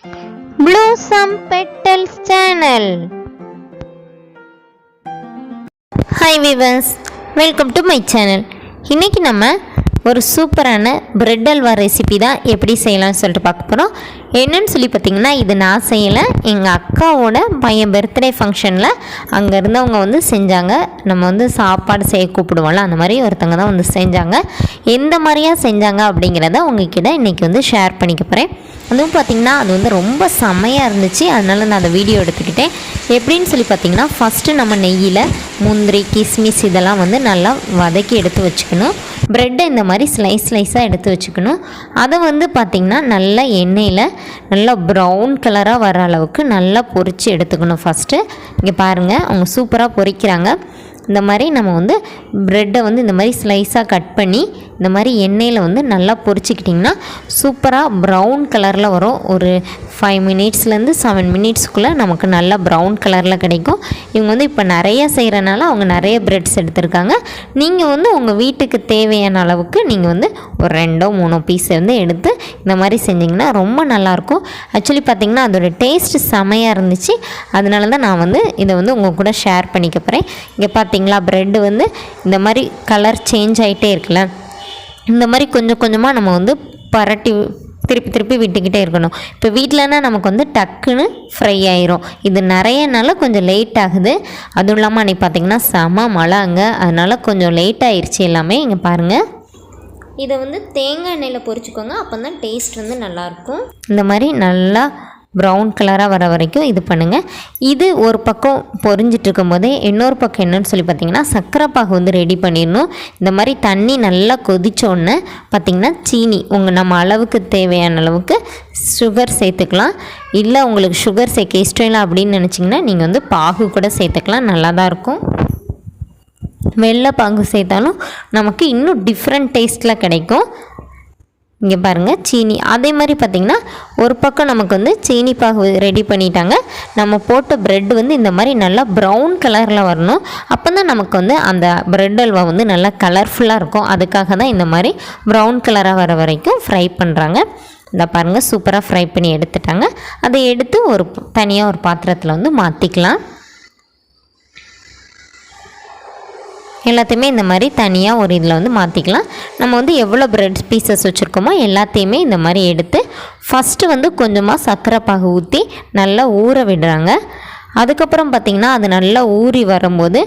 Blossom Petals channel. Hi viewers, welcome to my channel. இன்னைக்கு நம்ம ஒரு சூப்பரான பிரெட் அல்வா ரெசிபி தான் எப்படி செய்யலாம்னு சொல்லிட்டு பார்க்க போகிறோம். என்னன்னு சொல்லி பார்த்தீங்கன்னா, இது நான் செய்யலை, எங்கள் அக்காவோட பையன் பர்த்டே ஃபங்க்ஷனில் அங்கே இருந்தவங்க வந்து செஞ்சாங்க. நம்ம வந்து சாப்பாடு செய்ய கூப்பிடுவோம்ல, அந்த மாதிரி ஒருத்தவங்க தான் வந்து செஞ்சாங்க. எந்த மாதிரியாக செஞ்சாங்க அப்படிங்கிறத உங்ககிட்ட இன்றைக்கி வந்து ஷேர் பண்ணிக்க போகிறேன். அதுவும் பார்த்திங்கன்னா அது வந்து ரொம்ப செம்மையாக இருந்துச்சு, அதனால் நான் அந்த வீடியோ எடுத்துக்கிட்டேன். எப்படின்னு சொல்லி பார்த்திங்கன்னா, ஃபஸ்ட்டு நம்ம நெய்யில் முந்திரி கிஸ்மிஸ் இதெல்லாம் வந்து நல்லா வதக்கி எடுத்து வச்சுக்கணும். ப்ரெட்டை இந்த மாதிரி ஸ்லைஸாக எடுத்து வச்சுக்கணும். அதை வந்து பார்த்திங்கன்னா நல்லா எண்ணெயில் நல்லா ப்ரௌன் கலராக வர அளவுக்கு நல்லா பொரித்து எடுத்துக்கணும். ஃபஸ்ட்டு இங்கே பாருங்கள், அவங்க சூப்பராக பொரிக்கிறாங்க. இந்த மாதிரி நம்ம வந்து ப்ரெட்டை வந்து இந்த மாதிரி ஸ்லைஸாக கட் பண்ணி இந்த மாதிரி எண்ணெயில் வந்து நல்லா பொரிச்சிக்கிட்டிங்கன்னா சூப்பராக ப்ரௌன் கலரில் வரும். ஒரு 5 மினிட்ஸ்லேருந்து 7 மினிட்ஸ்க்குள்ளே நமக்கு நல்லா ப்ரௌன் கலரில் கிடைக்கும். இவங்க வந்து இப்போ நிறைய செய்கிறனால அவங்க நிறைய ப்ரெட்ஸ் எடுத்திருக்காங்க. நீங்கள் வந்து உங்கள் வீட்டுக்கு தேவையான அளவுக்கு நீங்கள் வந்து ஒரு 2-3 பீஸ் வந்து எடுத்து இந்த மாதிரி செஞ்சிங்கன்னா ரொம்ப நல்லாயிருக்கும். ஆக்சுவலி பார்த்திங்கன்னா அதோட டேஸ்ட்டு செமையாக இருந்துச்சு, அதனால தான் நான் வந்து இதை வந்து உங்கள் கூட ஷேர் பண்ணிக்க போகிறேன். இங்கே பார்த்திங்களா, ப்ரெட்டு வந்து இந்த மாதிரி கலர் சேஞ்ச் ஆகிட்டே இருக்குல்ல, இந்த மாதிரி கொஞ்சம் கொஞ்சமாக நம்ம வந்து பரட்டி திருப்பி விட்டுக்கிட்டே இருக்கணும். இப்போ வீட்டிலனா நமக்கு வந்து டக்குன்னு ஃப்ரை ஆயிரும். இது நிறையனால கொஞ்சம் லேட் ஆகுது. அதுவும் இல்லாமல் அன்றைக்கி பார்த்திங்கன்னா செம மழை அங்கே, அதனால் கொஞ்சம் லேட் ஆயிடுச்சு எல்லாமே. இங்கே பாருங்கள், இதை வந்து தேங்காய் எண்ணெயில் பொரிச்சுக்கோங்க, அப்போ தான் டேஸ்ட் வந்து நல்லாயிருக்கும். இந்த மாதிரி நல்லா ப்ரௌன் கலராக வர வரைக்கும் இது பண்ணுங்கள். இது ஒரு பக்கம் பொரிஞ்சிட்டு இருக்கும் போதே இன்னொரு பக்கம் என்னன்னு சொல்லி பார்த்திங்கன்னா, சர்க்கரை பாகு வந்து ரெடி பண்ணிடணும். இந்த மாதிரி தண்ணி நல்லா கொதித்தோடனே பார்த்திங்கன்னா சீனி நம்ம அளவுக்கு தேவையான அளவுக்கு சுகர் சேர்த்துக்கலாம். இல்லை உங்களுக்கு சுகர் சேர்க்க இஷ்டம் இல்லை அப்படின்னு நினச்சிங்கன்னா நீங்கள் வந்து பாகு கூட சேர்த்துக்கலாம், நல்லா தான் இருக்கும். வெள்ளை பாகு சேர்த்தாலும் நமக்கு இன்னும் டிஃப்ரெண்ட் டேஸ்ட்டில் கிடைக்கும். இங்கே பாருங்கள், சீனி அதே மாதிரி பார்த்திங்கன்னா ஒரு பக்கம் நமக்கு வந்து சீனி பாகு ரெடி பண்ணிட்டாங்க. நம்ம போட்ட ப்ரெட் வந்து இந்த மாதிரி நல்லா ப்ரௌன் கலரில் வரணும். அப்போ தான் நமக்கு வந்து அந்த ப்ரெட் அல்வா வந்து நல்லா கலர்ஃபுல்லாக இருக்கும். அதுக்காக தான் இந்த மாதிரி ப்ரௌன் கலராக வர வரைக்கும் ஃப்ரை பண்ணுறாங்க. இந்த பாருங்கள், சூப்பராக ஃப்ரை பண்ணி எடுத்துட்டாங்க. அதை எடுத்து ஒரு தனியாக ஒரு பாத்திரத்தில் வந்து மாற்றிக்கலாம். எல்லாத்தையுமே இந்த மாதிரி தனியாக ஒரு இதில் வந்து மாற்றிக்கலாம். நம்ம வந்து எவ்வளோ ப்ரெட் பீசஸ் வச்சுருக்கோமோ எல்லாத்தையுமே இந்த மாதிரி எடுத்து ஃபஸ்ட்டு வந்து கொஞ்சமாக சர்க்கரை பாகு ஊற்றி நல்லா ஊற விடுறாங்க. அதுக்கப்புறம் பார்த்திங்கன்னா அது நல்லா ஊறி வரும்போது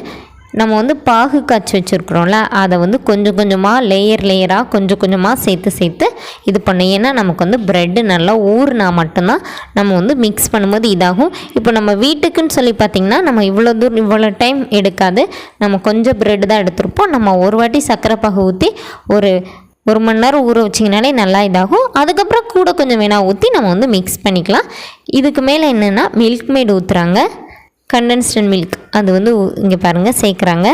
நம்ம வந்து பாகு காய்ச்சி வச்சுருக்குறோம்ல, அதை வந்து கொஞ்சம் கொஞ்சமாக லேயராக கொஞ்சம் கொஞ்சமாக சேர்த்து இது பண்ணோம். ஏன்னா நமக்கு வந்து ப்ரெட்டு நல்லா ஊறினா மட்டும்தான் நம்ம வந்து மிக்ஸ் பண்ணும்போது இதாகும். இப்போ நம்ம வீட்டுக்குன்னு சொல்லி பார்த்திங்கன்னா நம்ம இவ்வளோ டைம் எடுக்காது, நம்ம கொஞ்சம் ப்ரெட்டு தான் எடுத்துருப்போம். நம்ம ஒரு வாட்டி சர்க்கரை பாகு ஊற்றி ஒரு 1 மணி நேரம் ஊற வச்சிங்கனாலே நல்லா இதாகும். அதுக்கப்புறம் கூட கொஞ்சம் வேணால் ஊற்றி நம்ம வந்து மிக்ஸ் பண்ணிக்கலாம். இதுக்கு மேலே என்னென்னா மில்க் மேட் ஊற்றுறாங்க, கண்டென்ஸ்டு மில்க். அது வந்து இங்கே பாருங்கள் சேர்க்குறாங்க.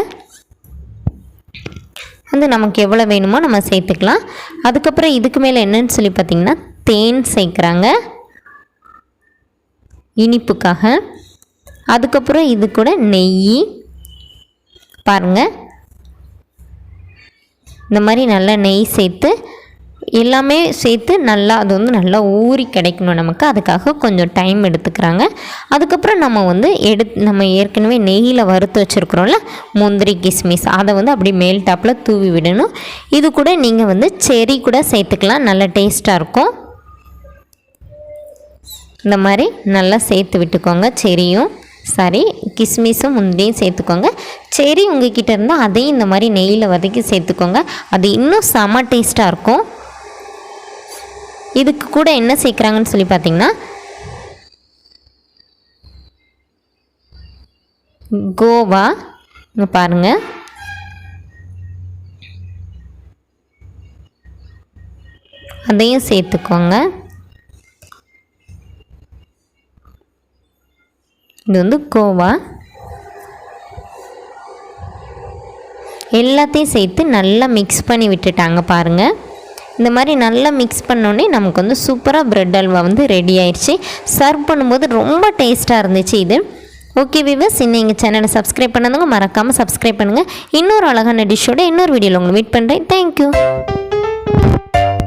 வந்து நமக்கு எவ்வளோ வேணுமோ நம்ம சேர்த்துக்கலாம். அதுக்கப்புறம் இதுக்கு மேலே என்னன்னு சொல்லி பார்த்திங்கன்னா தேன் சேர்க்குறாங்க இனிப்புக்காக. அதுக்கப்புறம் இது கூட நெய் பாருங்கள், இந்த மாதிரி நல்லா நெய் சேர்த்து எல்லாமே சேர்த்து நல்லா அது வந்து நல்லா ஊறி கிடைக்கணும் நமக்கு. அதுக்காக கொஞ்சம் டைம் எடுத்துக்கிறாங்க. அதுக்கப்புறம் நம்ம வந்து நம்ம ஏற்கனவே நெய்யில் வறுத்து வச்சுருக்குறோம்ல முந்திரி கிஸ்மிஸ், அதை வந்து அப்படியே மேல் டாப்பில் தூவி விடணும். இது கூட நீங்கள் வந்து செரி கூட சேர்த்துக்கலாம், நல்ல டேஸ்ட்டாக இருக்கும். இந்த மாதிரி நல்லா சேர்த்து விட்டுக்கோங்க. செரியும் கிஸ்மிஸும் முந்திரியும் சேர்த்துக்கோங்க. செரி உங்ககிட்ட இருந்தால் அதையும் இந்த மாதிரி நெய்யில் வதக்கி சேர்த்துக்கோங்க, அது இன்னும் செம டேஸ்ட்டாக இருக்கும். இதுக்கு கூட என்ன சேர்க்குறாங்கன்னு சொல்லி பார்த்தீங்கன்னா கோவா, இங்கே பாருங்கள், அதையும் சேர்த்துக்கோங்க. இது வந்து கோவா எல்லாத்தையும் சேர்த்து நல்லா மிக்ஸ் பண்ணி விட்டுட்டாங்க பாருங்கள். இந்த மாதிரி நல்லா மிக்ஸ் பண்ணோன்னே நமக்கு வந்து சூப்பராக ப்ரெட் அல்வா வந்து ரெடி ஆயிடுச்சு. சர்வ் பண்ணும்போது ரொம்ப டேஸ்ட்டாக இருந்துச்சு இது. ஓகே வியூவர்ஸ், இன்னும் எங்கள் சேனலை சப்ஸ்கிரைப் பண்ணாதவங்க மறக்காமல் சப்ஸ்கிரைப் பண்ணுங்கள். இன்னொரு அழகான டிஷ்ஷோட இன்னொரு வீடியோவில் உங்களை மீட் பண்ணுறேன். தேங்க்யூ.